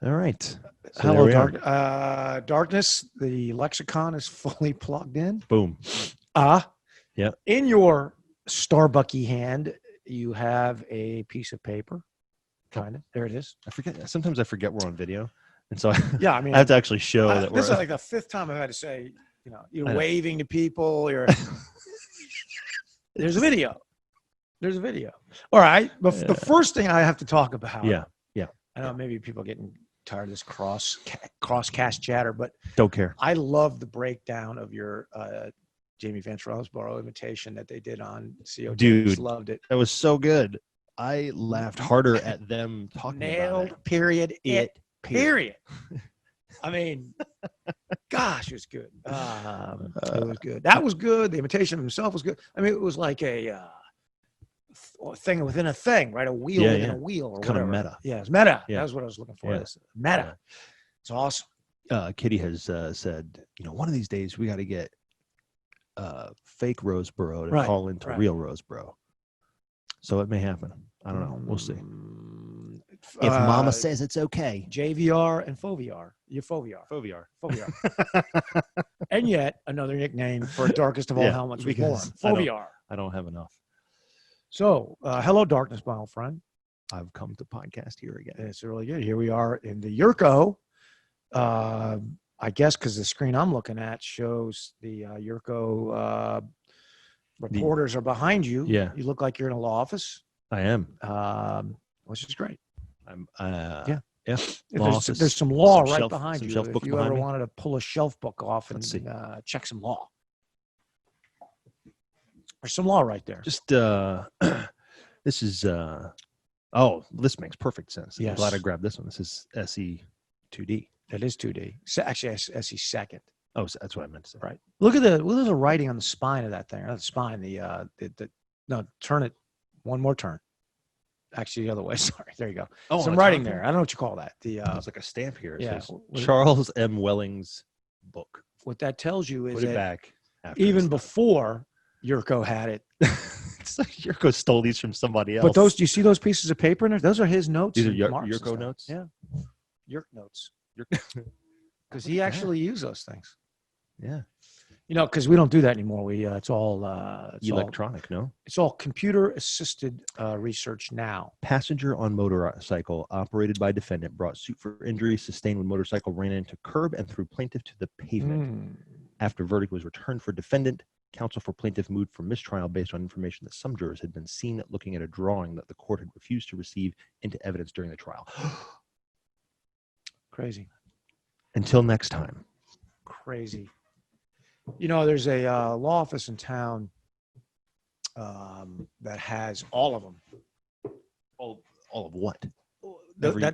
All right. So Hello, darkness. The lexicon is fully plugged in. Boom. Yeah. In your Starbucky hand, you have a piece of paper. Kind of. There it is. I forget. Sometimes I forget we're on video, and so I mean, I have to actually show that we're. This is like the fifth time I've had to say, you're waving to people. There's a video. There's a video. All right. But the first thing I have to talk about. Yeah. I know maybe people are getting tired of this crosscast chatter, but don't care. I love the breakdown of your Jamie Van Rosborough imitation that they did on COD. Dude, loved it. That was so good. I laughed harder at them talking Nailed, about it. Period. I mean, gosh, it was good. It was good. That was good. The imitation of himself was good. I mean, it was like a thing within a thing, right? A wheel within a wheel, or kind whatever. of meta. Yeah, it's meta. Yeah. That was what I was looking for. Meta. Yeah. It's awesome. Kitty has said, one of these days we got to get fake Roseboro to call into real Roseboro. So it may happen. I don't know. We'll see. If Mama says it's okay. JVR and FOVR. You're FOVR. And yet another nickname for Darkest of All Helmets was born. FOVR. I don't have enough. So, hello, darkness, my old friend. I've come to podcast here again. It's really good. Here we are in the Yurko. I guess because the screen I'm looking at shows the Yurko reporters are behind you. Yeah. You look like you're in a law office. I am. Which is great. I'm. Yeah. There's some law right behind you. If you ever me. wanted to pull a shelf book off and see. Check some law. There's some law right there. Just this is this makes perfect sense. Yes. I'm glad I grabbed this one. This is SE2D. It is 2D. Actually, SE second. Oh, so that's what I meant to say. Right. Look at the writing on the spine of that thing. Not the spine. No, turn it one more turn. Actually, the other way. Sorry. There you go. Oh, some writing there. I don't know what you call that. It's like a stamp here. It says Yeah. Charles M. Welling's book. What that tells you is Put it that back even before Yurko had it. It's like Yurko stole these from somebody else. But do you see those pieces of paper in there? Those are his notes. These are Yurko notes? Yeah. Yurk notes. Because he actually used those things. Yeah. Because we don't do that anymore. It's all electronic, no? It's all computer-assisted research now. Passenger on motorcycle operated by defendant brought suit for injuries sustained when motorcycle ran into curb and threw plaintiff to the pavement. After verdict was returned for defendant, counsel for plaintiff moved for mistrial based on information that some jurors had been seen looking at a drawing that the court had refused to receive into evidence during the trial. Crazy. Until next time. Crazy. There's a law office in town that has all of them. All of what?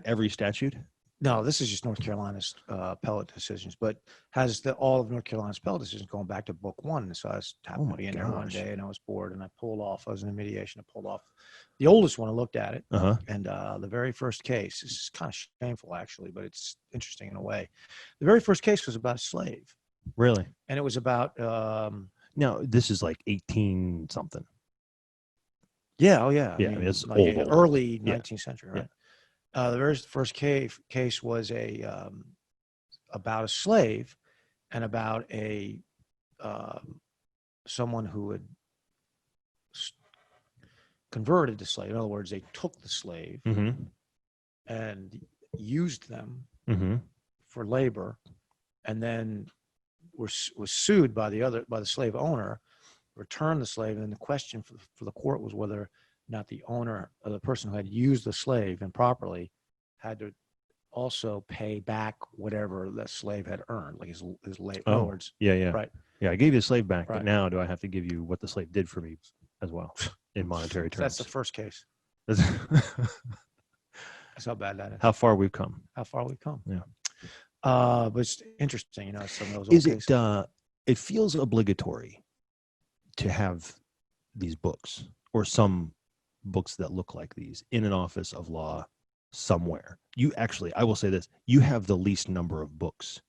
Every statute? No, this is just North Carolina's appellate decisions, but has all of North Carolina's appellate decisions going back to book one. So I happened to be in there one day and I was bored and I was in mediation. I pulled off the oldest one. I looked at it and the very first case, this is kind of shameful actually, but it's interesting in a way. The very first case was about a slave. Really? And it was about now this is like 18 something. Yeah. Oh yeah. Yeah. I mean, it's like old. Early 19th century, right? Yeah. The very first case was about a slave and about someone who had converted the slave. In other words, they took the slave and used them for labor, and then was sued by the slave owner, returned the slave, and then the question for the court was whether not the owner or the person who had used the slave improperly had to also pay back whatever the slave had earned, like his labor. Oh, words. Yeah. Right. Yeah, I gave you the slave back, Right. but now do I have to give you what the slave did for me as well in monetary terms? That's the first case. That's how bad that is. How far we've come. Yeah. But it's interesting, some of those old cases. It feels obligatory to have these books or some books that look like these in an office of law somewhere. I will say this, you have the least number of books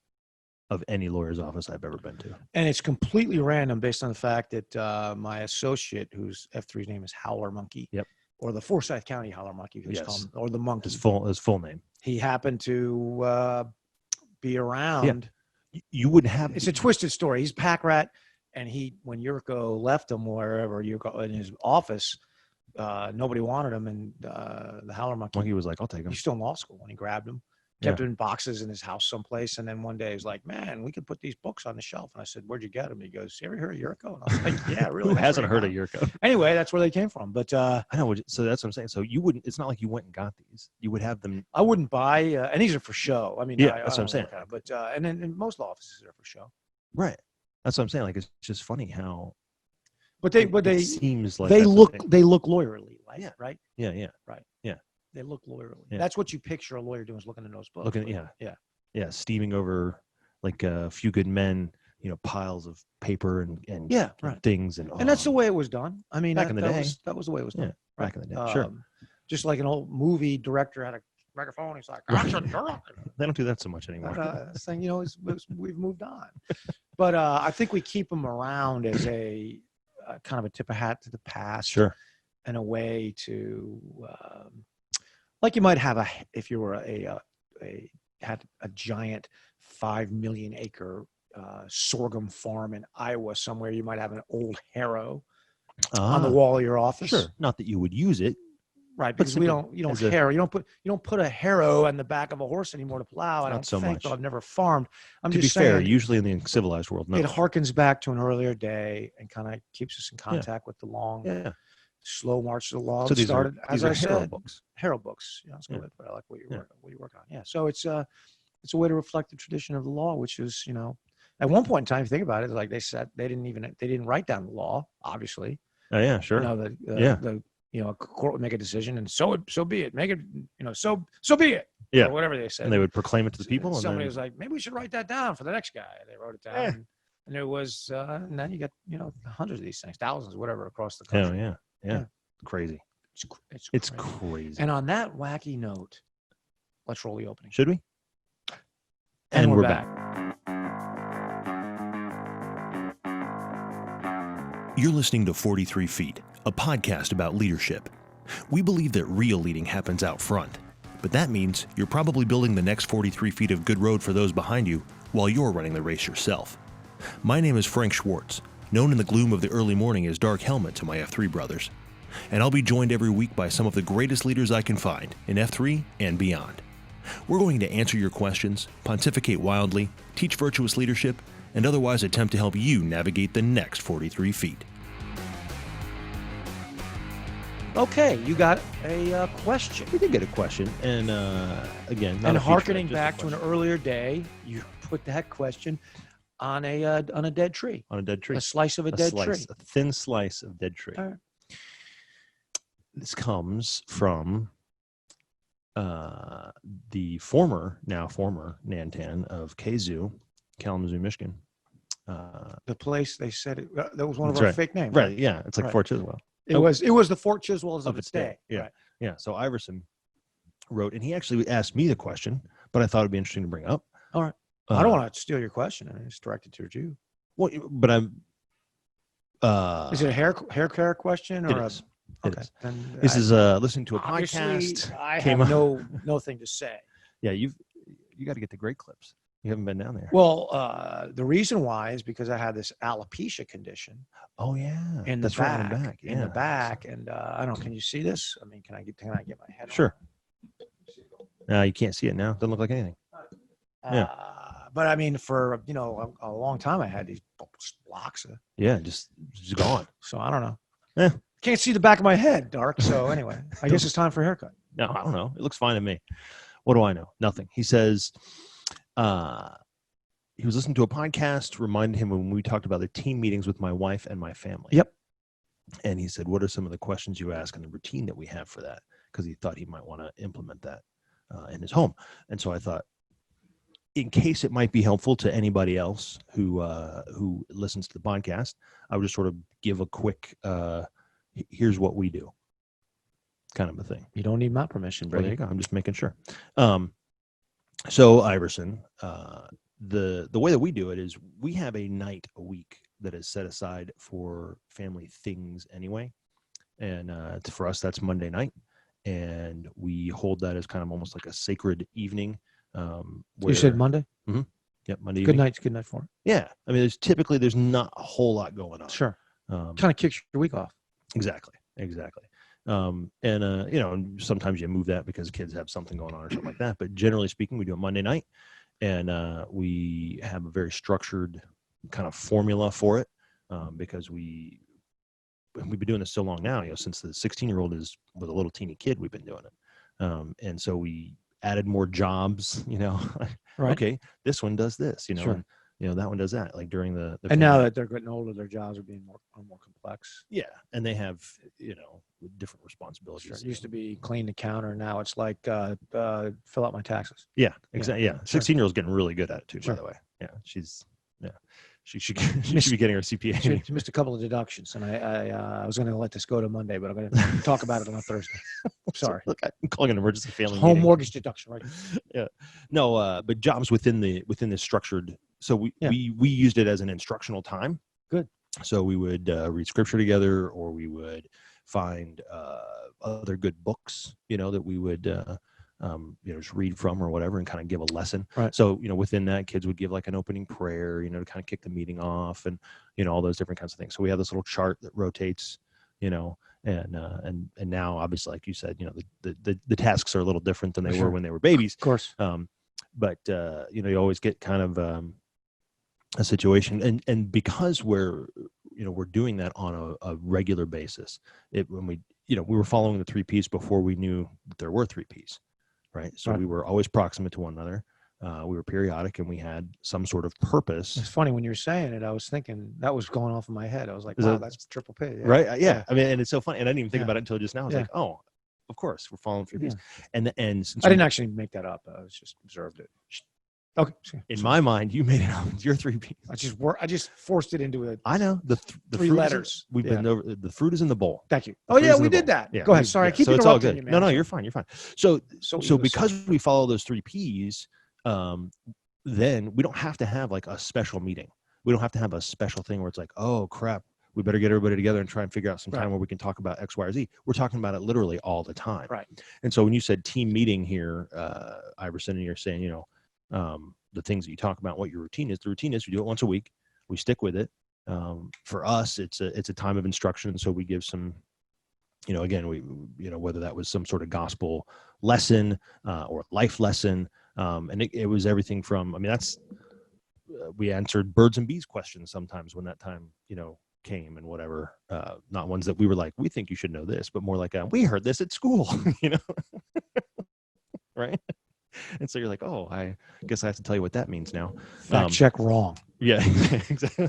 of any lawyer's office I've ever been to. And it's completely random based on the fact that my associate, whose F3's name is Howler Monkey, Yep. or the Forsyth County Howler Monkey, or the Monkey. His full name. he happened to be around. You wouldn't have. It's a twisted story. He's a pack rat, and when Yurko left him wherever Yurko in his office, nobody wanted him, and the Howler Monkey was like, "I'll take him." He's still in law school when he grabbed him. Kept him in boxes in his house someplace, and then one day he's like, "Man, we could put these books on the shelf." And I said, "Where'd you get them?" He goes, "You ever heard of Yurko?" And I was like, "Yeah, really." Who hasn't heard of Yurko? Anyway, that's where they came from. But I know. So that's what I'm saying. So you wouldn't. It's not like you went and got these. You would have them. I wouldn't buy, and these are for show. I mean, that's what I'm saying. But and then most offices are for show. Right. That's what I'm saying. Like, it's just funny how. But they seems like they look lawyerly, right? Yeah. Right. Yeah. They look lawyerly. Yeah. That's what you picture a lawyer doing, is looking in those books. Yeah, steaming over like a few good men, piles of paper and things and that's the way it was done. I mean, back in the day, that was the way it was done. Yeah, back in the day, sure. Just like an old movie director had a microphone, he's like, they don't do that so much anymore. Saying, we've moved on. But I think we keep them around as a kind of a tip of hat to the past, sure, and a way to, like you might have if you were had a giant 5 million acre sorghum farm in Iowa somewhere, you might have an old harrow on the wall of your office. Sure, not that you would use it, right? Because you don't put a harrow on the back of a horse anymore to plow. I don't think. I've never farmed. To be fair, usually in the civilized world, no. It harkens back to an earlier day and kind of keeps us in contact with the long. Slow march of the law. So these started, as I said, Harrow books. Harrow books. That's good. But I like what you work on. Yeah. So it's a way to reflect the tradition of the law, which is, at one point in time, if you think about it, like they said, they didn't write down the law, obviously. Oh yeah, sure. A court would make a decision, and so be it. Make it, so be it. Yeah. Or whatever they said. And they would proclaim it to the people. And somebody was like, maybe we should write that down for the next guy. They wrote it down. And there was, and then you got, hundreds of these things, thousands, whatever, across the country. Oh, yeah. Crazy. It's crazy. And on that wacky note, let's roll the opening. Should we? And we're back. You're listening to 43 Feet, a podcast about leadership. We believe that real leading happens out front, but that means you're probably building the next 43 feet of good road for those behind you while you're running the race yourself. My name is Frank Schwartz, known in the gloom of the early morning as Dark Helmet to my F3 brothers. And I'll be joined every week by some of the greatest leaders I can find in F3 and beyond. We're going to answer your questions, pontificate wildly, teach virtuous leadership, and otherwise attempt to help you navigate the next 43 feet. Okay, you got a question. We did get a question, and again, and harkening back to an earlier day, you put that question on a dead tree. On a dead tree. A slice of a dead tree. A thin slice of dead tree. All right. This comes from the now former Nantan of Kazoo, Kalamazoo, Michigan. The place they said that was one of our fake names. Right. Yeah. It's like Fort Chiswell. It was the Fort Chiswell of its day. Yeah. Right. Yeah. So Iverson wrote, and he actually asked me the question, but I thought it'd be interesting to bring up. All right. I don't want to steal your question. I mean, it's directed towards you. Well, but I'm. Is it a hair care question or it is. Okay. It is. This is listening to a podcast. I have no thing to say. Yeah, you got to get the great clips. You haven't been down there. Well, the reason why is because I had this alopecia condition. Oh yeah, in the back. Right in the back. Yeah. In the back, and I don't. Can you see this? I mean, can I get my head? Sure. No, you can't see it now. Doesn't look like anything. But I mean, for a long time, I had these blocks. Just gone. So I don't know. Yeah. Can't see the back of my head, Dark. So anyway, I guess it's time for a haircut. No, I don't know. It looks fine to me. What do I know? Nothing. He says he was listening to a podcast, reminded him when we talked about the team meetings with my wife and my family. Yep. And he said, what are some of the questions you ask and the routine that we have for that? Because he thought he might want to implement that in his home. And so I thought, in case it might be helpful to anybody else who listens to the podcast, I would just sort of give a quick, here's what we do kind of a thing. You don't need my permission, bro. Well, there you go. I'm just making sure. So Iverson, the way that we do it is we have a night a week that is set aside for family things anyway. And for us, that's Monday night. and we hold that as kind of almost like a sacred evening. You said Monday? Yep, Monday Good evening. night for it. Yeah. I mean, there's not a whole lot going on. Sure. Kind of kicks your week off. Exactly. And sometimes you move that because kids have something going on or something like that. But generally speaking, we do a Monday night, and we have a very structured kind of formula for it because we've been doing this so long now. Since the 16-year-old was a little teeny kid, we've been doing it, and so we added more jobs. Right. Okay, this one does this. Sure. And, that one does that. Like during the and now that they're getting older, their jobs are being more complex. Yeah, and they have different responsibilities. Sure. It used to be clean the counter. Now it's like fill out my taxes. Yeah, exactly. Yeah, Sure. 16-year-old's getting really good at it too. Sure. By the way, she should be getting her CPA. She missed a couple of deductions, and I was going to let this go to Monday, but I'm going to talk about it on Thursday. Sorry. Look, I'm calling an emergency family Home meeting. mortgage deduction, right? Yeah. No, but jobs within the structured. So we used it as an instructional time. Good. So we would read scripture together, or we would find other good books, that we would just read from or whatever, and kind of give a lesson. Right. So within that, kids would give like an opening prayer, to kind of kick the meeting off, and all those different kinds of things. So we have this little chart that rotates, and now obviously, like you said, the tasks are a little different than they Sure. were when they were babies. Of course. But you always get kind of a situation, and because we're doing that on a regular basis, when we were following the 3 Ps before we knew that there were 3 Ps, right? So Right. we were always proximate to one another. We were periodic, and we had some sort of purpose. It's funny when you were saying it. I was thinking that was going off in my head. I was like, Is "Wow, that- that's triple P." Yeah. Right? Yeah. I mean, and it's so funny, and I didn't even think Yeah. about it until just now. I was Yeah. like, oh, of course, we're following 3 Ps. Yeah. And since I didn't actually make that up. I was just observed it. Okay. in my mind, you made it up. It's your 3 Ps. I just forced it into a. I know the 3 fruit is- letters. We've been over. The fruit is in the bowl. Thank you. The Oh fruit yeah, is in we the did bowl. that. Yeah, Go ahead. Sorry, I keep so it's all interrupting good. you, man. No, you're fine. You're fine. So So because we follow those 3 Ps, then we don't have to have like a special meeting. We don't have to have a special thing where it's like, oh crap, we better get everybody together and try and figure out some time Right. where we can talk about X, Y, or Z. We're talking about it literally all the time. Right. And so when you said team meeting here, Iverson, and you're saying, the things that you talk about, what your routine is. The routine is we do it once a week. We stick with it. For us, it's a time of instruction. So we give some, again, whether that was some sort of gospel lesson or life lesson. And it was everything from, we answered birds and bees questions sometimes when that time, came and whatever, not ones that we were like, we think you should know this, but more like, we heard this at school, right? And so you're like, oh, I guess I have to tell you what that means now. fact check wrong. Yeah, exactly.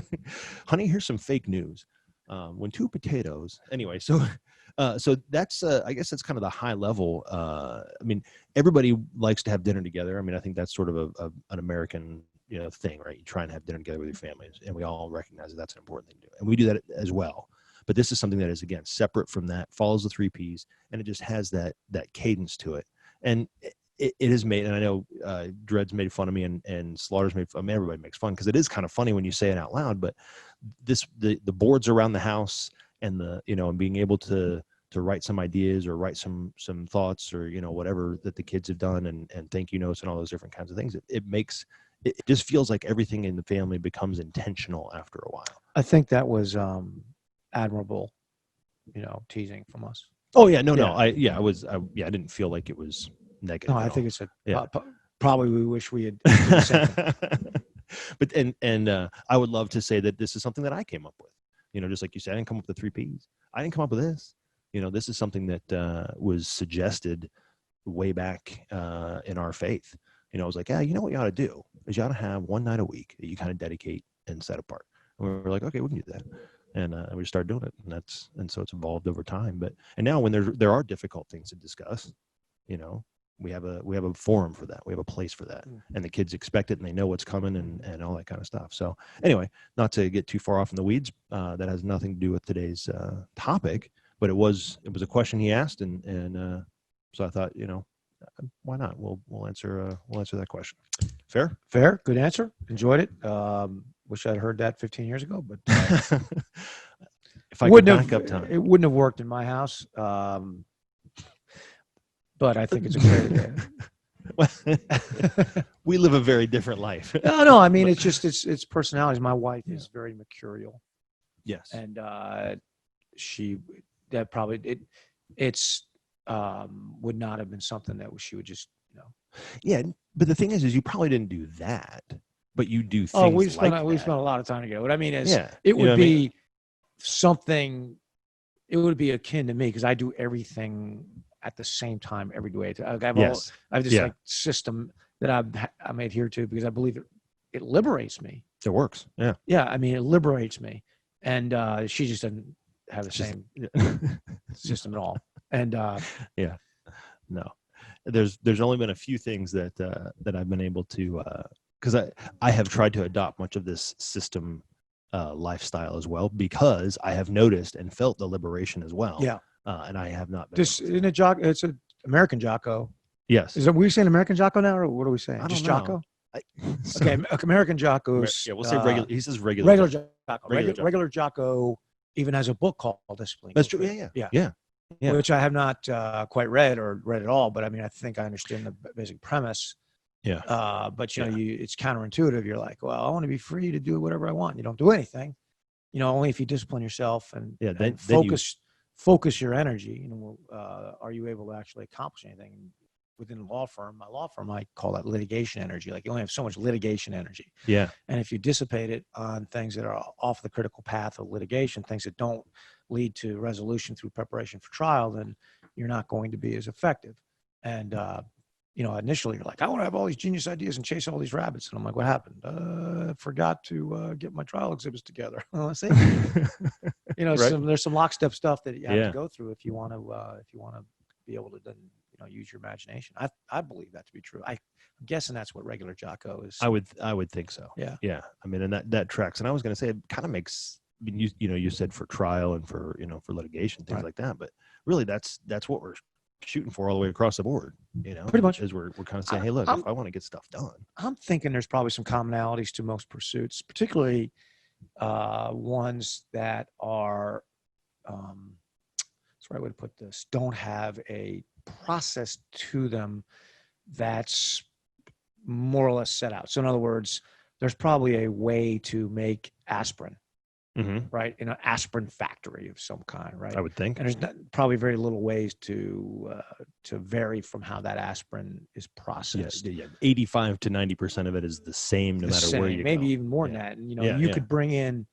Honey, here's some fake news. When 2 potatoes, anyway, so that's, I guess that's kind of the high level. Everybody likes to have dinner together. I think that's sort of an American, thing, right? You try and have dinner together with your families, and we all recognize that that's an important thing to do. And we do that as well. But this is something that is, again, separate from that, follows the 3 Ps, and it just has that cadence to it. And it is made, and I know Dredd's made fun of me, and Slaughter's made fun. Everybody makes fun because it is kind of funny when you say it out loud. But the boards around the house, and and being able to write some ideas or write some thoughts or whatever that the kids have done, and thank you notes and all those different kinds of things. It just feels like everything in the family becomes intentional after a while. I think that was admirable, teasing from us. Oh yeah, no, Yeah. I didn't feel like it was negative. No, I at think all. it's Yeah. probably we wish we had. done the same thing. But and I would love to say that this is something that I came up with. Just like you said, I didn't come up with the 3 Ps. I didn't come up with this. This is something that was suggested way back in our faith. I was like, yeah, what you ought to do is you ought to have one night a week that you kind of dedicate and set apart. And we were like, okay, we can do that. And we just started doing it, and so it's evolved over time. And now when there are difficult things to discuss, we have a forum for that. We have a place for that, and the kids expect it, and they know what's coming, and all that kind of stuff. So anyway, not to get too far off in the weeds, that has nothing to do with today's topic, but it was a question he asked, and so I thought, why not? We'll answer that question. Fair? Good answer. Enjoyed it. Wish I'd heard that 15 years ago, but If I could back up time. it wouldn't have worked in my house. but I think it's a great idea. We live a very different life. No, I mean, it's personalities. My wife is very mercurial. Yes. And would not have been something that she would just, Yeah, but the thing is you probably didn't do that, but you do things. Oh, we like spent a lot of time together. What I mean is, Yeah, it would be I mean? something. It would be akin to me because I do everything at the same time every day. I have this like system that I'm adhere to because I believe it liberates me. It works. Yeah. Yeah, I mean, it liberates me, and she just doesn't have the same system at all. And yeah, no, there's only been a few things that I've been able to because I have tried to adopt much of this system lifestyle as well because I have noticed and felt the liberation as well. Yeah, and I have not been. This in a jock. It's an American Jocko. Yes. We saying American Jocko now, or what are we saying? I don't Just know. Jocko. Okay, American Jocko's. Yeah, we'll say regular. He says regular. Regular Jocko. Regular Jocko even has a book called Discipline. That's true. Yeah. Which I have not quite read at all, but I mean, I think I understand the basic premise. Yeah. But it's counterintuitive. You're like, well, I want to be free to do whatever I want. You don't do anything, only if you discipline yourself and, and focus your energy. Are you able to actually accomplish anything? Within my law firm, I call that litigation energy. Like you only have so much litigation energy. Yeah. And if you dissipate it on things that are off the critical path of litigation, things that don't lead to resolution through preparation for trial, then you're not going to be as effective. And, initially you're like, I want to have all these genius ideas and chase all these rabbits. And I'm like, what happened? I forgot to get my trial exhibits together. Let's see. Right? There's some lockstep stuff that you have to go through if you want to be able to then, use your imagination. I believe that to be true. I'm guessing that's what regular Jocko is. I would think so. Yeah. Yeah. I mean, and that tracks. And I was going to say, it kind of makes, I mean, you said for trial and for, for litigation, things like that, but really that's what we're shooting for all the way across the board, pretty much, is we're kind of saying, hey, look, if I want to get stuff done. I'm thinking there's probably some commonalities to most pursuits, particularly ones that are, that's the right way to put this, don't have a process to them that's more or less set out. So in other words, there's probably a way to make aspirin, right, in an aspirin factory of some kind, right? I would think. And there's probably very little ways to vary from how that aspirin is processed. Yeah, 85 to 90% of it is the same, no matter where you go. Maybe even more than that. And you could bring in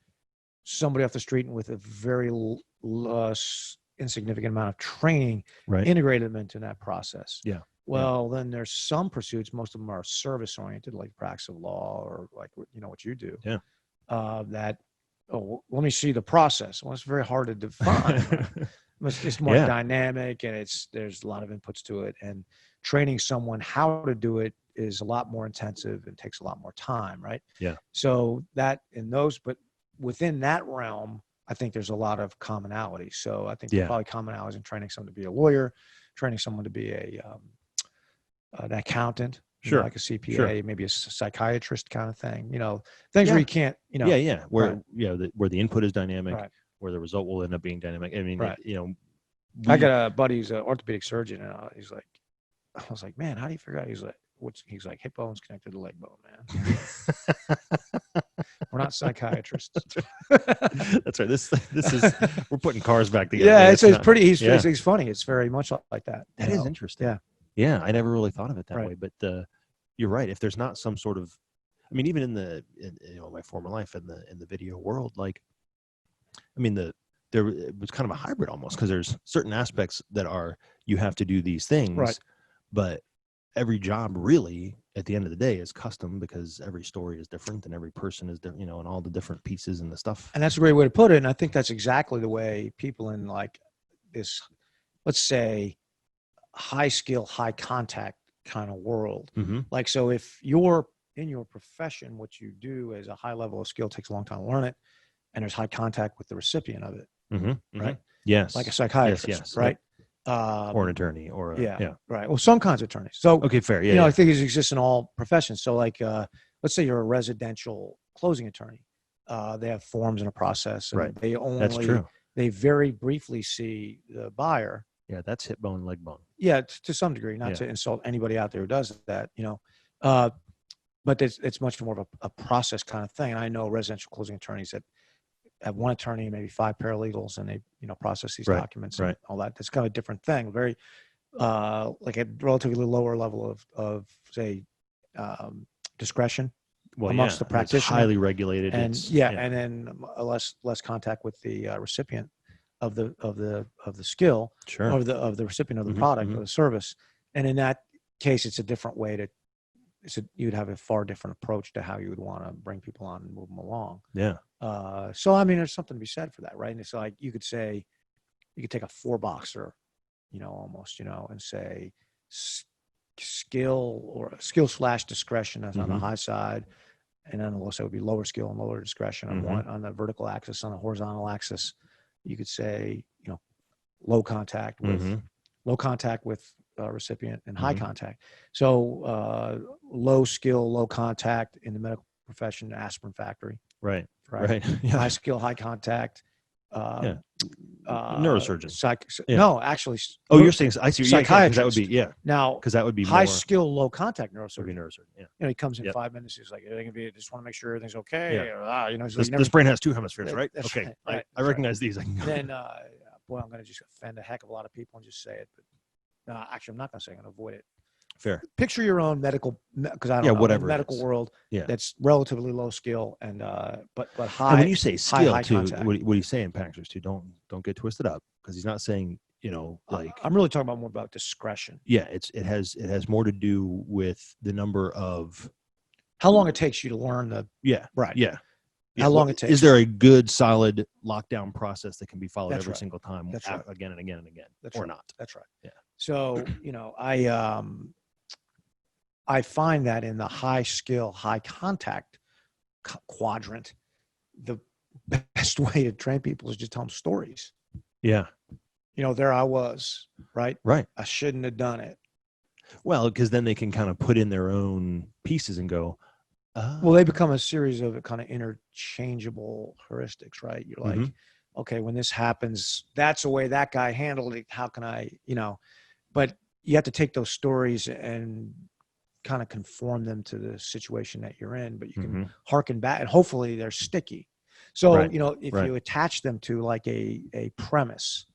somebody off the street and with a very insignificant amount of training, integrate them into that process. Yeah. Well, then there's some pursuits. Most of them are service oriented, like practice of law or like what you do. Yeah. That let me see the process. Well, it's very hard to define. Right? It's more dynamic, and there's a lot of inputs to it. And training someone how to do it is a lot more intensive and takes a lot more time, right? Yeah. So but within that realm, I think there's a lot of commonality. So I think there's probably commonalities in training someone to be a lawyer, training someone to be an accountant, like a CPA, maybe a psychiatrist kind of thing. Things where you can't, where where the input is dynamic, where the result will end up being dynamic. I mean, I got a buddy who's an orthopedic surgeon, and he's like, I was like, man, how do you figure out? He's like, hip bone's connected to leg bone, man. We're not psychiatrists. That's right. This is we're putting cars back together. Yeah, it's pretty. He's funny. It's very much like that. That is interesting. Yeah. I never really thought of it that way. But you're right. If there's not some sort of, I mean, even in my former life in the video world, like, I mean, it was kind of a hybrid almost, because there's certain aspects that are you have to do these things, but every job really at the end of the day is custom, because every story is different and every person is different, and all the different pieces and the stuff. And that's a great way to put it. And I think that's exactly the way people in like this, let's say, high skill, high contact kind of world. Like, so if you're in your profession, what you do is a high level of skill, takes a long time to learn it, and there's high contact with the recipient of it. Right. Yes. Like a psychiatrist, right? Or an attorney, or right. Well, some kinds of attorneys. So okay, fair. I think it exists in all professions. So like, let's say you're a residential closing attorney. They have forms and a process. And That's true. They very briefly see the buyer. Yeah, that's hip bone, leg bone. Yeah, to some degree, not to insult anybody out there who does that, but it's much more of a process kind of thing. And I know residential closing attorneys that have one attorney and maybe 5 paralegals, and they process these documents and all that. That's kind of a different thing. Very like a relatively lower level of say discretion amongst the practitioner. It's highly regulated, and and then less contact with the recipient of the skill, or of the recipient of the product or the service. And in that case, it's a different way you'd have a far different approach to how you would want to bring people on and move them along. Yeah. So I mean, there's something to be said for that, right? And it's like you could take a 4-boxer, almost, and say skill/discretion as on the high side, and then also it would be lower skill and lower discretion on the vertical axis. On the horizontal axis, you could say, low contact with recipient, and high contact. So low skill, low contact in the medical profession, aspirin factory. Right. High skill, high contact. Neurosurgeon. No, actually. Oh, you're saying, I see. Psychiatrist. That would be, Now, because that would be high more, skill, low contact neurosurgeon. Yeah. He comes in 5 minutes. He's like, just want to make sure everything's okay. Yeah. Or, this brain has 2 hemispheres, right? That's Okay. right. I recognize these. Then, boy, I'm going to just offend a heck of a lot of people and just say it. But actually, I'm not going to say it. I'm going to avoid it. Fair. Picture your own medical, because I don't know, whatever medical world that's relatively low skill and but high. And when you say skill high too, contact. what are you saying, Paxers too? Don't get twisted up, because he's not saying like. I'm really talking more about discretion. Yeah, it has more to do with the number of how long it takes you to learn the how long it takes. Is there a good solid lockdown process that can be followed every single time, again and again and again, or not? That's right. Yeah. So I find that in the high skill, high contact quadrant, the best way to train people is just tell them stories. Yeah. There I was, right? Right. I shouldn't have done it. Well, because then they can kind of put in their own pieces and go, well, they become a series of kind of interchangeable heuristics, right? You're like, okay, when this happens, that's the way that guy handled it. How can I, but you have to take those stories and kind of conform them to the situation that you're in, but you can harken back, and hopefully they're sticky. So, if you attach them to like a premise,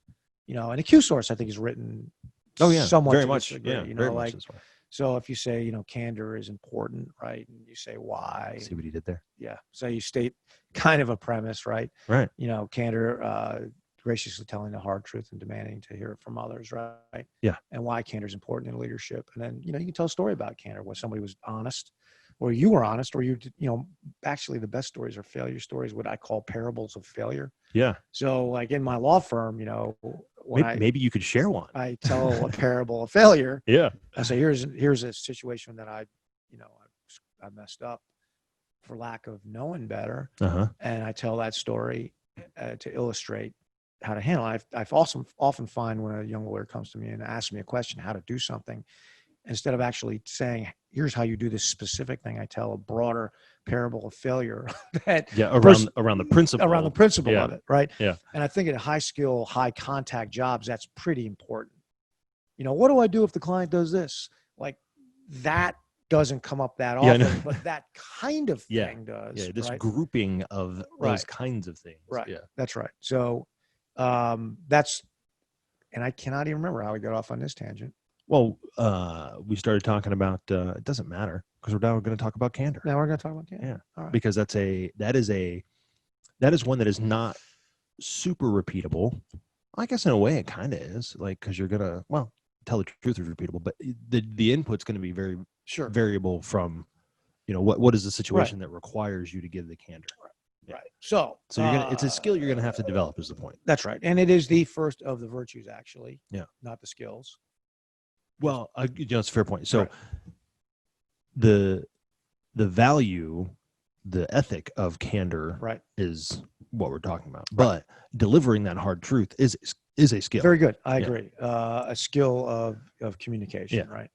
and a Q source, I think, is written somewhat very to much. this degree, Yeah, very much this way. So if you say, candor is important, right? And you say why. See what he did there? Yeah. So you state kind of a premise, right? Right. Candor, graciously telling the hard truth and demanding to hear it from others, right? Yeah. And why candor is important in leadership. And then, you can tell a story about candor where somebody was honest, or you were honest, or actually the best stories are failure stories, what I call parables of failure. Yeah. So like in my law firm, maybe you could share one. I tell a parable of failure. Yeah. I say, here's a situation that I messed up for lack of knowing better. And I tell that story to illustrate how to handle it. I've also often find when a young lawyer comes to me and asks me a question, how to do something, instead of actually saying, here's how you do this specific thing, I tell a broader parable of failure that around the principle of it, right? Yeah. And I think in high skill, high contact jobs, that's pretty important. What do I do if the client does this? Like that doesn't come up that often, but that kind of thing does. Yeah, this grouping of those kinds of things. Right. Yeah. That's right. So and I cannot even remember how we got off on this tangent. Well, we started talking about it doesn't matter, because we're now going to talk about candor. Now we're going to talk about candor. Yeah. All right. Because that is one that is not super repeatable. I guess in a way it kind of is, like, because you're gonna tell the truth is repeatable, but the input's going to be very variable from what is the situation that requires you to give the candor. Right. So it's a skill you're going to have to develop, is the point. That's right. And it is the first of the virtues, actually. Yeah. Not the skills. Well, it's a fair point. So the value, the ethic of candor is what we're talking about. But delivering that hard truth is a skill. Very good. I agree. A skill of communication, right?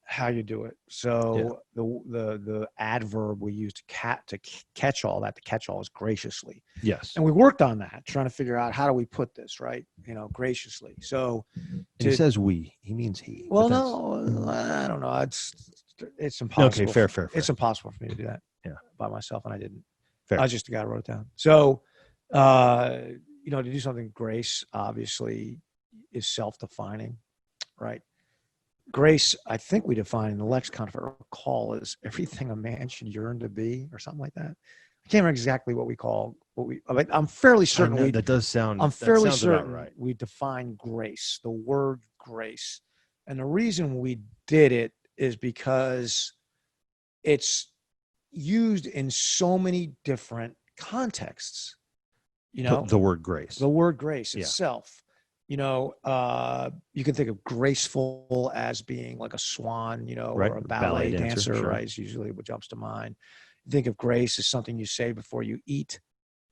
how you do it. So the adverb we use to catch all that, the catch all is graciously. Yes. And we worked on that, trying to figure out how do we put this right, graciously. So And he says we, he means he. well, no, I don't know. It's impossible. Okay, fair. It's impossible for me to do that by myself, and I didn't. Fair. I was just the guy who wrote it down. So, to do something grace obviously is self-defining, right? Grace, I think we define in the lexicon, if I recall, is everything a man should yearn to be, or something like that. I can't remember exactly what we call I'm fairly certain that does sound. I'm fairly certain about right. we define grace, the word grace, and the reason we did it is because it's used in so many different contexts. The word grace. The word grace itself. You can think of graceful as being like a swan, right. or a ballet dancer, sure. right? Is usually what jumps to mind. You think of grace as something you say before you eat,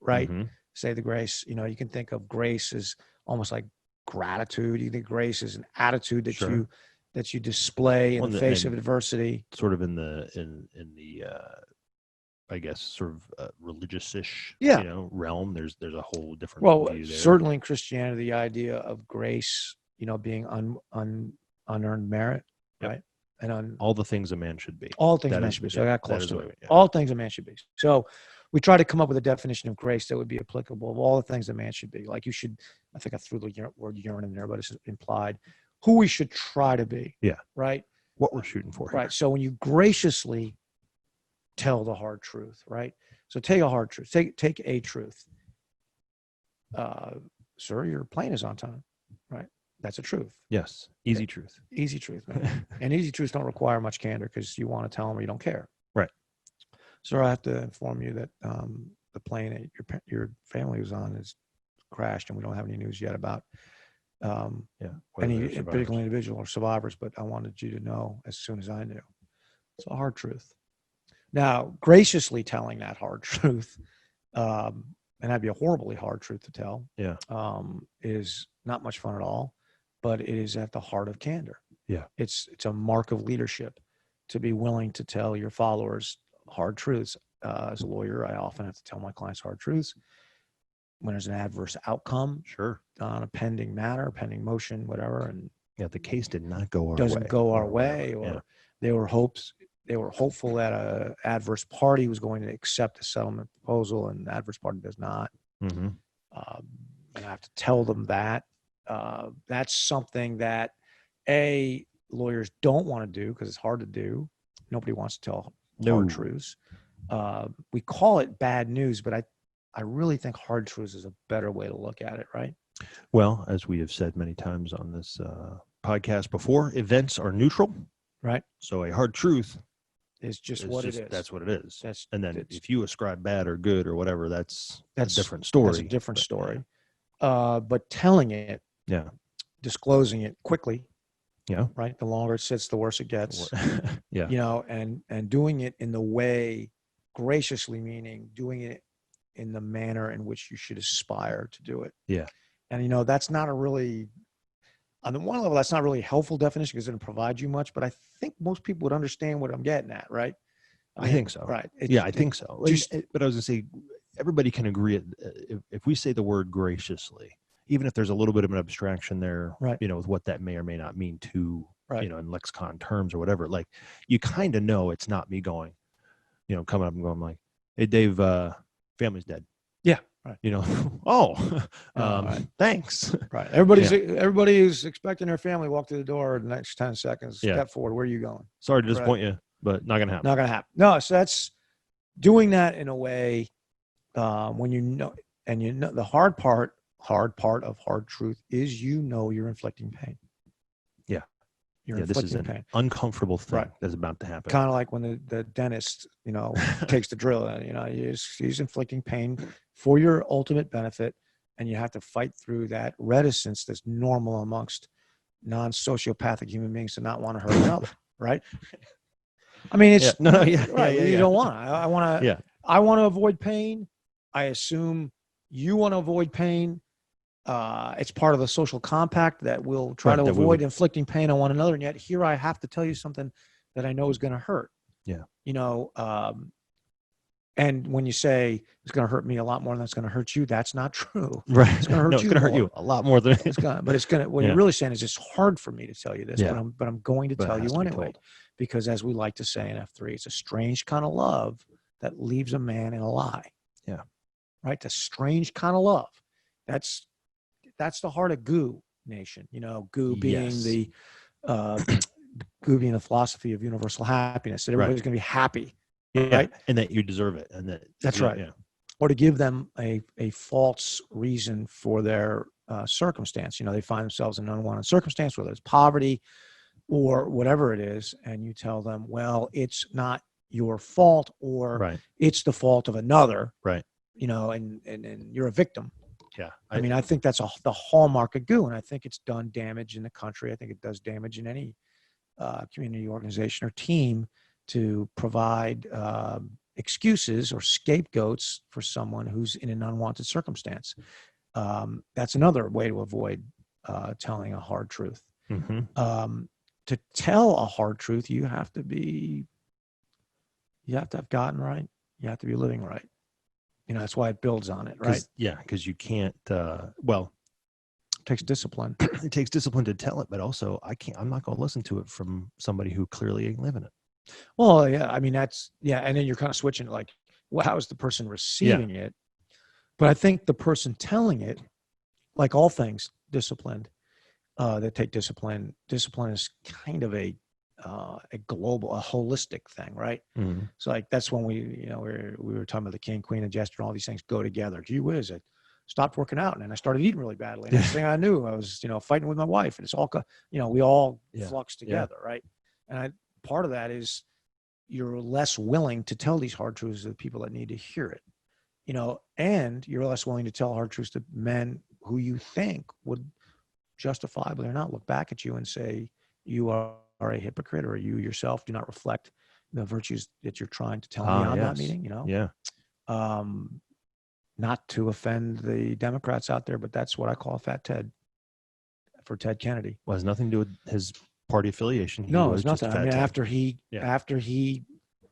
right? Mm-hmm. Say the grace. You can think of grace as almost like gratitude. You think grace is an attitude that you display in the face of adversity. Sort of in the I guess sort of religious-ish realm. There's a whole different view there. Certainly in Christianity, the idea of grace, being unearned merit, right? And all the things a man should be. All things a man should be. So I got close to it. All things a man should be. So we try to come up with a definition of grace that would be applicable of all the things a man should be. Like you should, I think I threw the word urine in there, but it's implied who we should try to be. Yeah. Right. What we're shooting for. Right. So when you graciously tell the hard truth, right? So take a hard truth. Take a truth. Sir, your plane is on time, right? That's a truth. Yes. Easy truth. Easy truth, man. And easy truths don't require much candor because you want to tell them or you don't care. Right. Sir, I have to inform you that the plane that your family was on has crashed, and we don't have any news yet about any particular individual or survivors, but I wanted you to know as soon as I knew. It's a hard truth. Now, graciously telling that hard truth, and that'd be a horribly hard truth to tell, is not much fun at all, but it is at the heart of candor. Yeah. It's a mark of leadership to be willing to tell your followers hard truths. As a lawyer, I often have to tell my clients hard truths when there's an adverse outcome. Sure. On a pending matter, pending motion, whatever. And the case did not go our way. Doesn't go our way, or they were hopeful that a adverse party was going to accept the settlement proposal, and the adverse party does not. Mm-hmm. And I have to tell them that. That's something that lawyers don't want to do because it's hard to do. Nobody wants to tell hard truths. We call it bad news, but I really think hard truths is a better way to look at it, right? Well, as we have said many times on this podcast before, events are neutral. Right. So a hard truth is just what it is. That's what it is. And then if you ascribe bad or good or whatever, that's a different story. That's a different story. But telling it, disclosing it quickly, right? The longer it sits, the worse it gets. And doing it in the way, graciously, meaning doing it in the manner in which you should aspire to do it. Yeah. And that's not a really, on the one level, that's not really a helpful definition because it doesn't provide you much, but I think most people would understand what I'm getting at, right? I think so. Right. I think so. But I was going to say, everybody can agree if we say the word graciously, even if there's a little bit of an abstraction there, right, with what that may or may not mean to, in lexicon terms or whatever, like you kind of know it's not me going, coming up and going like, hey, Dave, family's dead. Yeah. Right. Thanks. Right. Everybody who's expecting their family walk through the door in the next 10 seconds, step forward. Where are you going? Sorry to disappoint you, but not going to happen. Not going to happen. No. So that's doing that in a way when the hard part of hard truth is, you're inflicting pain. Yeah. This is an uncomfortable thing that's about to happen. Kind of like when the dentist, takes the drill, he's inflicting pain for your ultimate benefit, and you have to fight through that reticence that's normal amongst non-sociopathic human beings to not want to hurt another, right? I mean, it's you don't want to. I want to avoid pain. I assume you want to avoid pain. it's part of the social compact that we'll try to avoid inflicting pain on one another. And yet here I have to tell you something that I know is going to hurt. Yeah. You know, and when you say it's going to hurt me a lot more than it's going to hurt you, that's not true. Right. It's going to hurt it's going to hurt you a lot more than it's going to, but it's going to, what you're really saying is it's hard for me to tell you this, but I'm going to tell you anyway, because as we like to say in F3, it's a strange kind of love that leaves a man in a lie. Yeah. Right. The strange kind of love. That's the heart of Goo Nation. You know, Goo being the philosophy of universal happiness, that everybody's going to be happy. Right. And that you deserve it. And that's right. Yeah. Or to give them a false reason for their circumstance. You know, they find themselves in an unwanted circumstance, whether it's poverty or whatever it is. And you tell them, well, it's not your fault, or it's the fault of another. Right. You know, and you're a victim. Yeah. I mean, I think that's the hallmark of Goo. And I think it's done damage in the country. I think it does damage in any community organization or team to provide excuses or scapegoats for someone who's in an unwanted circumstance. That's another way to avoid telling a hard truth. Mm-hmm. To tell a hard truth, you have to have gotten right. You have to be living right. You know, that's why it builds on it, right? Yeah, because you can't, it takes discipline. It takes discipline to tell it, but also I'm not going to listen to it from somebody who clearly ain't living it. Well, yeah, I mean, and then you're kind of switching like, well, how is the person receiving it? But I think the person telling it, like all things disciplined, that take discipline is kind of a global, a holistic thing, right? Mm-hmm. So like, that's when we were talking about the king, queen, and jester, and all these things go together. Gee whiz, I stopped working out and then I started eating really badly. And next thing I knew, I was, fighting with my wife, and it's all, we all flux together, right? And part of that is you're less willing to tell these hard truths to the people that need to hear it, and you're less willing to tell hard truths to men who you think would justifiably or not look back at you and say you are a hypocrite, or you yourself do not reflect the virtues that you're trying to tell me on that meeting, not to offend the Democrats out there, but that's what I call a fat Ted for Ted Kennedy. Well, it has nothing to do with his party affiliation. No, it's nothing. I mean, after he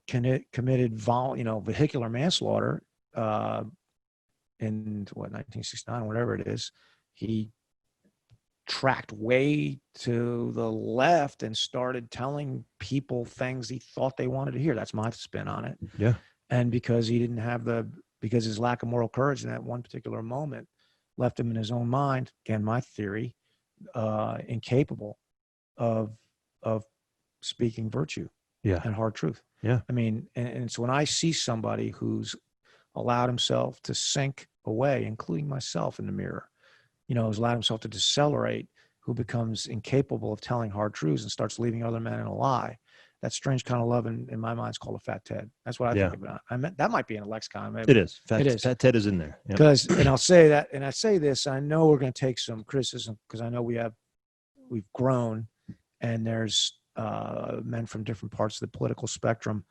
committed vehicular manslaughter in 1969, whatever it is, he tracked way to the left and started telling people things he thought they wanted to hear. That's my spin on it. Yeah. And because he didn't have because his lack of moral courage in that one particular moment left him in his own mind, again, my theory, incapable of speaking virtue and hard truth. Yeah. I mean, and so when I see somebody who's allowed himself to sink away, including myself in the mirror, who's allowed himself to decelerate, who becomes incapable of telling hard truths and starts leaving other men in a lie, that strange kind of love in my mind is called a fat Ted. That's what I think about. I meant that might be in a lexicon. Maybe. It is. Fat Ted is in there. Because, and I'll say that, and I say this, I know we're going to take some criticism because I know we've grown, and there's men from different parts of the political spectrum.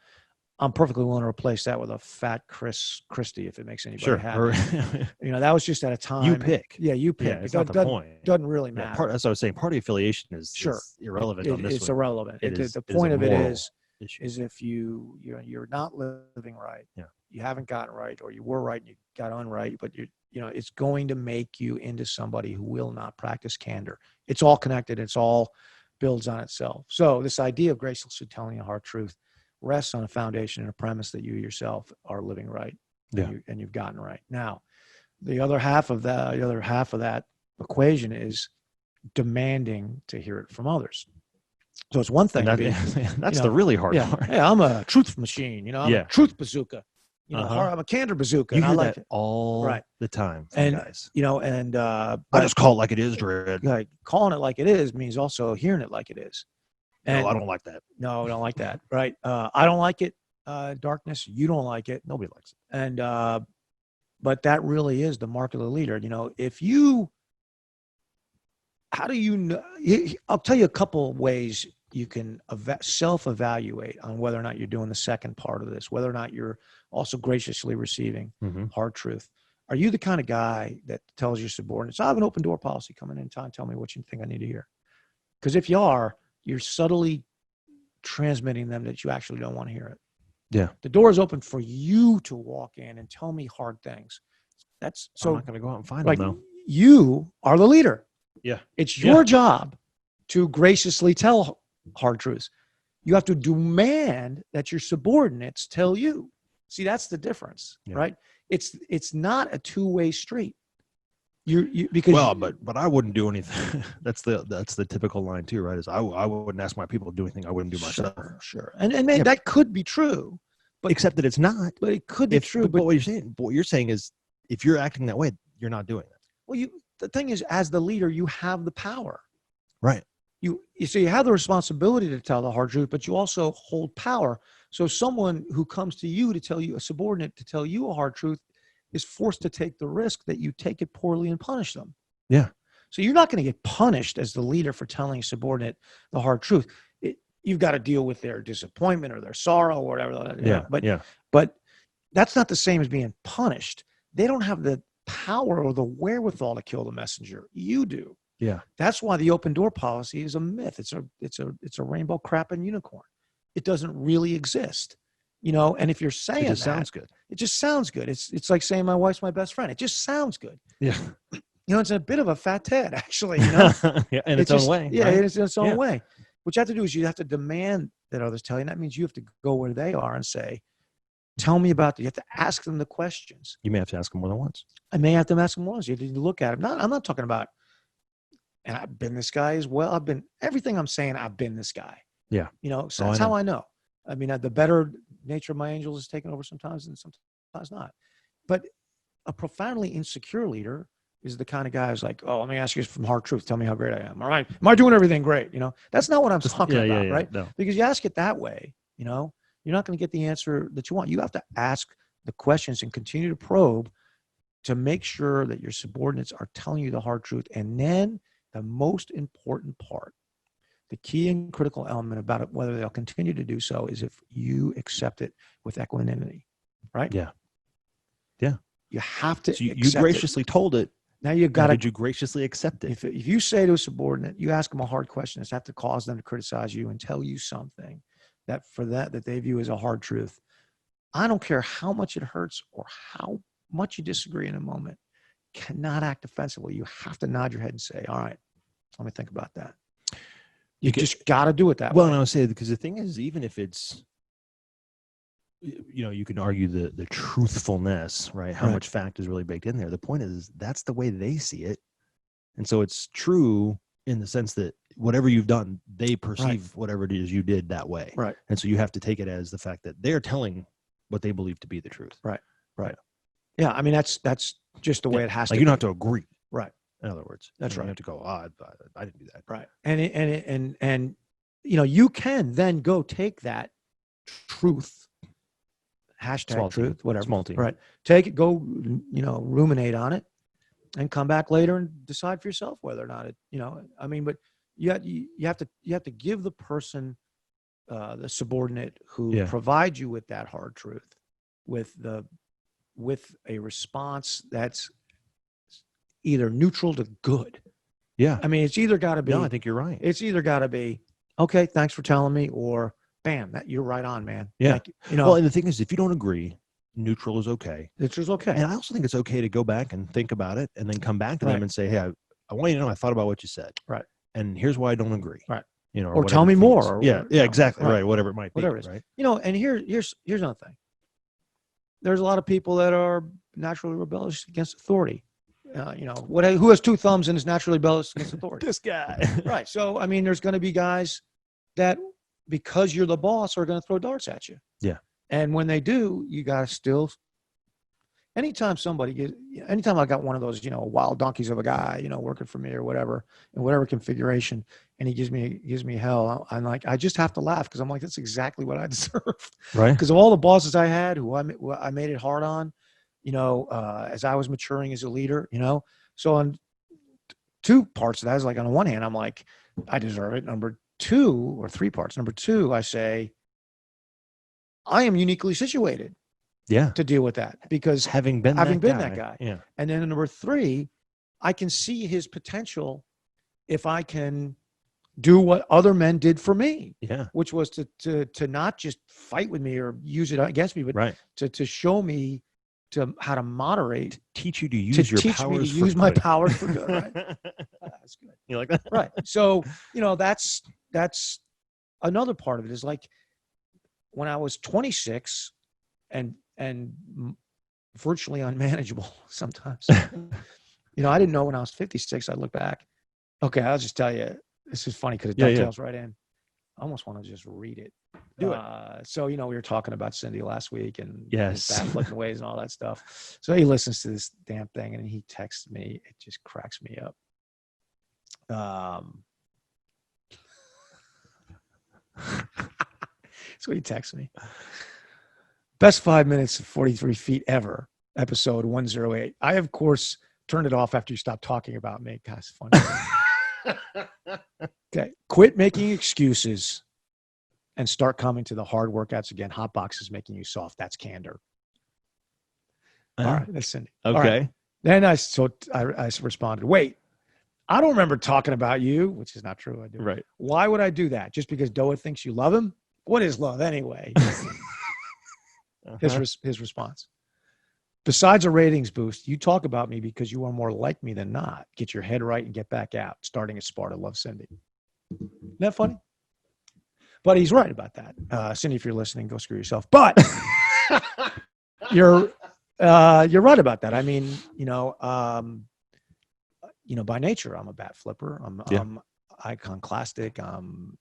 I'm perfectly willing to replace that with a fat Chris Christie if it makes anybody happy. That was just at a time. You pick. Yeah, you pick. Yeah, it's not the point. Doesn't really matter. That's what I was saying. Party affiliation is irrelevant on this. It's irrelevant. The point of it is if you're not living right, you haven't gotten right, or you were right and you got unright, but it's going to make you into somebody who will not practice candor. It's all connected. It's all builds on itself. So this idea of graciously telling a hard truth rests on a foundation and a premise that you yourself are living right, and you've gotten right. Now, the other half of that equation is demanding to hear it from others. So it's one thing. That's the really hard part. Yeah, I'm a truth machine. I'm a truth bazooka. I'm a candor bazooka. You hear that all the time, guys. I just call it like it is, Dredd. Like calling it like it is means also hearing it like it is. No, I don't like that. No, I don't like that. Right. I don't like it. Darkness. You don't like it. Nobody likes it. And, but that really is the mark of the leader. How do you know? I'll tell you a couple of ways you can self-evaluate on whether or not you're doing the second part of this, whether or not you're also graciously receiving hard truth. Are you the kind of guy that tells your subordinates, I have an open door policy, coming in time, tell me what you think I need to hear? Because if you are, you're subtly transmitting them that you actually don't want to hear it. Yeah. The door is open for you to walk in and tell me hard things. That's So I'm so not going to go out and find like them though. you are the leader. Yeah. It's your job to graciously tell hard truths. You have to demand that your subordinates tell you. See, that's the difference, right? It's not a two-way street. Because but I wouldn't do anything. That's the typical line too, right? Is I wouldn't ask my people to do anything I wouldn't do myself. Sure. And maybe that could be true, but except that it's not. But it could be true. But what you're saying is, if you're acting that way, you're not doing it. Well, the thing is, as the leader, you have the power, right? So you have the responsibility to tell the hard truth, but you also hold power. So someone who comes to you to tell you, a subordinate to tell you a hard truth, is forced to take the risk that you take it poorly and punish them. Yeah. So you're not going to get punished as the leader for telling a subordinate the hard truth. You've got to deal with their disappointment or their sorrow or whatever. But that's not the same as being punished. They don't have the power or the wherewithal to kill the messenger. You do. Yeah. That's why the open door policy is a myth. It's a rainbow crap and unicorn. It doesn't really exist. And if you're saying it just sounds good. It just sounds good. It's like saying my wife's my best friend. It just sounds good. Yeah. It's a bit of a fat Ted, actually. Yeah, in its own way. Yeah, right? in its own way. What you have to do is you have to demand that others tell you. And that means you have to go where they are and say, tell me about you have to ask them the questions. You may have to ask them more than once. I may have to ask them once. You have to look at them. I'm not talking about, and I've been this guy as well. Everything I'm saying, I've been this guy. Yeah. So that's how I know. I mean, the better nature of my angels is taken over sometimes and sometimes not. But a profoundly insecure leader is the kind of guy who's like, oh, let me ask you from hard truth. Tell me how great I am. All right. Am I doing everything great? That's not what I'm talking about, right? No. Because you ask it that way, you're not going to get the answer that you want. You have to ask the questions and continue to probe to make sure that your subordinates are telling you the hard truth. And then the most important part, the key and critical element about it, whether they'll continue to do so, is if you accept it with equanimity, right? Yeah. Yeah. You have to. So you graciously told it. Now you've got to. Did you graciously accept it? If you say to a subordinate, you ask them a hard question, it's have to cause them to criticize you and tell you something that they view as a hard truth. I don't care how much it hurts or how much you disagree in a moment. Cannot act defensively. You have to nod your head and say, all right, let me think about that. You just got to do it that way. Well, and I would say, because the thing is, even if it's, you can argue the truthfulness, right? How much fact is really baked in there. The point is that's the way they see it. And so it's true in the sense that whatever you've done, they perceive whatever it is you did that way. Right. And so you have to take it as the fact that they're telling what they believe to be the truth. Right. Yeah. I mean, that's just the way it has to be. You don't have to agree. Right. In other words, that's right. You have to go, I didn't do that. Right. And you can then go take that truth, hashtag small truth, team. whatever. Small team. Right. Take it, go, ruminate on it and come back later and decide for yourself whether or not it, but you have to give the person, the subordinate who provides you with that hard truth with a response that's either neutral to good. Yeah. I mean, it's either got to be. No, I think you're right. It's either got to be, okay, thanks for telling me, or bam, you're right on, man. Yeah. Like, well, and the thing is, if you don't agree, neutral is okay. Neutral is okay. And I also think it's okay to go back and think about it and then come back to them and say, hey, I want you to know I thought about what you said. Right. And here's why I don't agree. Right. Or tell me more. Or, yeah, exactly. Right. Whatever it might be. Whatever it is. Right. And here's another thing. There's a lot of people that are naturally rebellious against authority. Who has two thumbs and is naturally rebellious against authority? This guy. Right. So, I mean, there's going to be guys that, because you're the boss, are going to throw darts at you. Yeah. And when they do, you got to still, anytime I got one of those, wild donkeys of a guy, working for me or whatever, in whatever configuration, and he gives me hell, I'm like, I just have to laugh, because I'm like, that's exactly what I deserve. Right. Because of all the bosses I had who I made it hard on, as I was maturing as a leader, so on two parts of that is like, on the one hand, I'm like, I deserve it. Number two, or three parts. Number two, I say, I am uniquely situated. Yeah. to deal with that, because Having been that guy. Yeah. And then number 3, I can see his potential if I can do what other men did for me, Yeah. which was to not just fight with me or use it against me, but Right. to show me how to moderate, Teach you to use your teach me to powers use for my good. powers for good. Right? That's good. You like that? Right. So, that's another part of it, is like when I was 26 and virtually unmanageable sometimes. I didn't know when I was 56, I'd look back. Okay, I'll just tell you, this is funny because it dovetails right in. I almost want to just read it. Do it. So, we were talking about Cindy last week and Yes. bad flipping ways and all that stuff. So he listens to this damn thing and he texts me. It just cracks me up. So he texts me. Best 5 minutes of 43 feet ever, episode 108. I, of course, turned it off after you stopped talking about me. God, it's funny. Okay. Quit making excuses and start coming to the hard workouts again. Hot box is making you soft. That's Candor. All right. That's Cindy. Okay. All right. Then I responded, wait, I don't remember talking about you, which is not true. I do. Right. Why would I do that? Just because Doa thinks you love him? What is love anyway? His response. Besides a ratings boost, you talk about me because you are more like me than not. Get your head right and get back out. Starting at Sparta. Love, Cindy. Isn't that funny? But he's right about that. Cindy, if you're listening, go screw yourself. But you're right about that. I mean, by nature, I'm a bat flipper. I'm iconoclastic. I'm,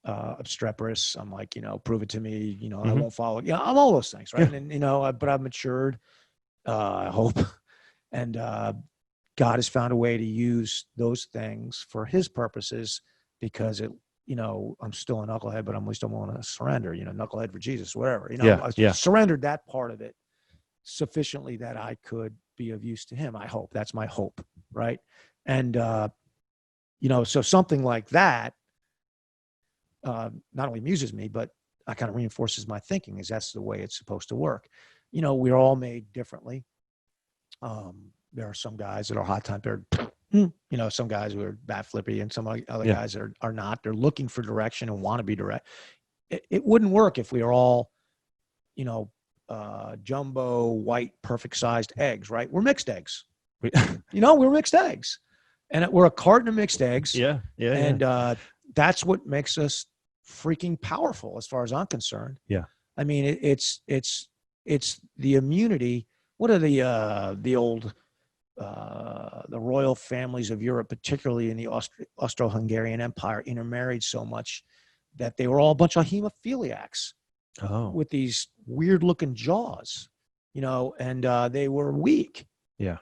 obstreperous. I'm like, prove it to me. I won't follow. I'm all those things, right? Yeah. And but I've matured. I hope, and God has found a way to use those things for His purposes, because I'm still a knucklehead, but I'm at least I'm willing to surrender. Knucklehead for Jesus, whatever. I surrendered that part of it sufficiently that I could be of use to Him. I hope. That's my hope, right? And so something like that not only amuses me, but kind of reinforces my thinking, is that's the way it's supposed to work. We're all made differently. There are some guys that are hot-tempered, some guys who are bat flippy, and some other guys that are not. They're looking for direction and want to be direct. It wouldn't work if we are all, jumbo, white, perfect-sized eggs, right? We're mixed eggs. We're mixed eggs. And we're a carton of mixed eggs. Yeah. And that's what makes us freaking powerful, as far as I'm concerned. Yeah. I mean, it's the immunity. What are the old the royal families of Europe, particularly in the Austro-Hungarian Empire, intermarried so much that they were all a bunch of hemophiliacs with these weird-looking jaws, and they were weak. Yeah.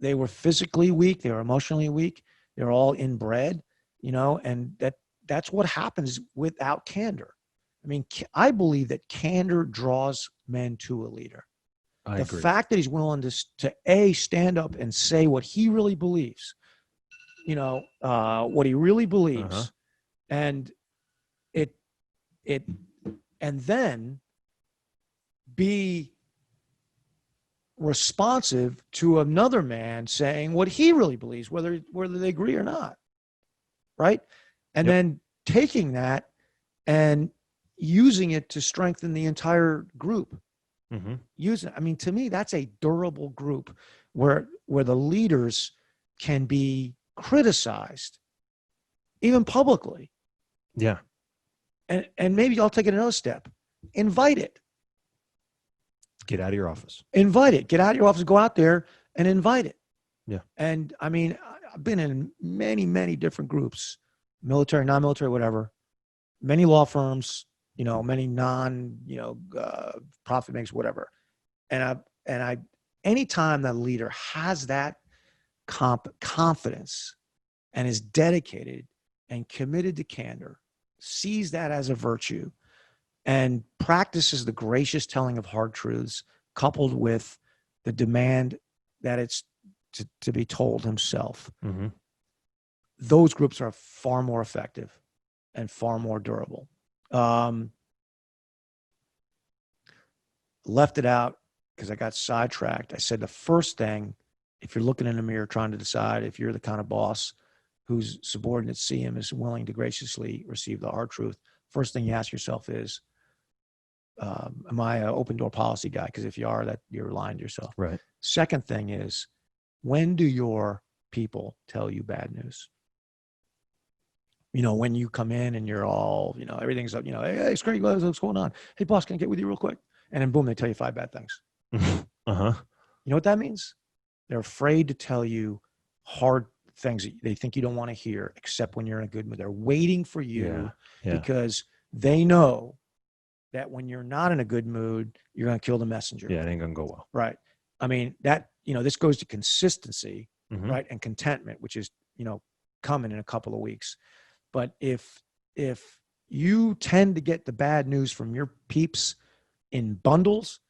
They were physically weak. They were emotionally weak. They're all inbred, and that's what happens without candor. I mean, I believe that candor draws men to a leader. The fact that he's willing to stand up and say what he really believes, what he really believes, and and then be responsive to another man saying what he really believes, whether they agree or not, right? And then taking that and using it to strengthen the entire group. To me, that's a durable group where the leaders can be criticized, even publicly. Yeah. And maybe I'll take it another step. Invite it. Get out of your office. Invite it. Get out of your office. Go out there and invite it. Yeah. And I mean, I've been in many, many different groups, military, non-military, whatever, many law firms, many profit makes, whatever. And anytime that leader has that confidence and is dedicated and committed to candor, sees that as a virtue, and practices the gracious telling of hard truths, coupled with the demand that it's to be told himself, those groups are far more effective and far more durable. left it out because I got sidetracked. I said the first thing, if you're looking in the mirror trying to decide if you're the kind of boss whose subordinates see him is willing to graciously receive the hard truth, first thing you ask yourself is, am I an open door policy guy? Because if you are, that you're lying to yourself. Right. Second thing is, when do your people tell you bad news? When you come in and you're all, everything's up, hey, it's great. What's going on? Hey, boss, can I get with you real quick? And then boom, they tell you 5 bad things. Uh-huh. You know what that means? They're afraid to tell you hard things that they think you don't want to hear, except when you're in a good mood. They're waiting for you because they know that when you're not in a good mood, you're going to kill the messenger. Yeah, it ain't going to go well. Right. I mean, this goes to consistency, Mm-hmm. right? And contentment, which is, coming in a couple of weeks. But if you tend to get the bad news from your peeps in bundles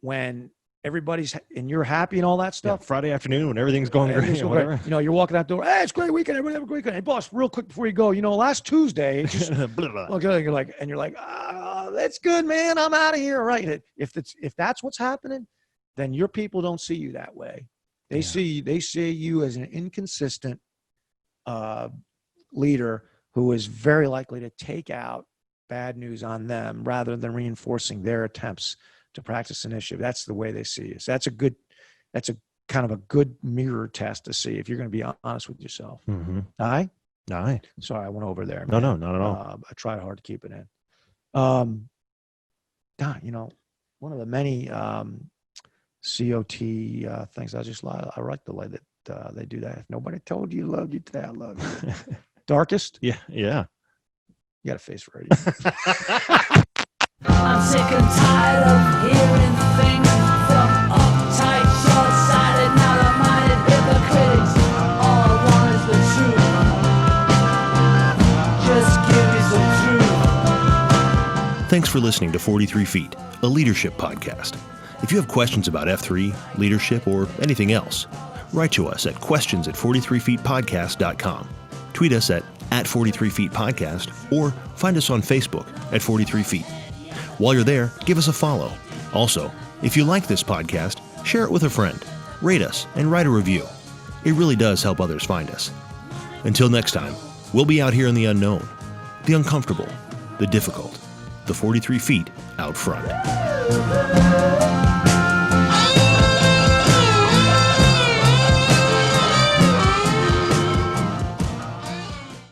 when everybody's and you're happy and all that stuff. Yeah, Friday afternoon when everything's going great. Whatever. You're walking out the door. Hey, it's a great weekend. Everybody have a great weekend. Hey, boss, real quick before you go, last Tuesday, just, you're like, that's good, man. I'm out of here. Right. If that's what's happening, then your people don't see you that way. They see you as an inconsistent leader who is very likely to take out bad news on them rather than reinforcing their attempts to practice initiative. That's the way they see you. So that's a kind of a good mirror test to see if you're going to be honest with yourself. Mm-hmm. All right. Sorry, I went over there. No, not at all. I tried hard to keep it in. One of the many COT things I like the way that they do that. If nobody told you love you today, I love you. Darkest? Yeah. You got a face for it. I'm sick and tired of hearing things from uptight, short-sighted, narrow-minded hypocrites. All I want is the truth. Just give me some truth. Thanks for listening to 43 Feet, a leadership podcast. If you have questions about F3, leadership, or anything else, write to us at questions@43feetpodcast.com. Tweet us at 43feetpodcast or find us on Facebook at 43 Feet. While you're there, give us a follow. Also, if you like this podcast, share it with a friend, rate us, and write a review. It really does help others find us. Until next time, we'll be out here in the unknown, the uncomfortable, the difficult, the 43 feet out front.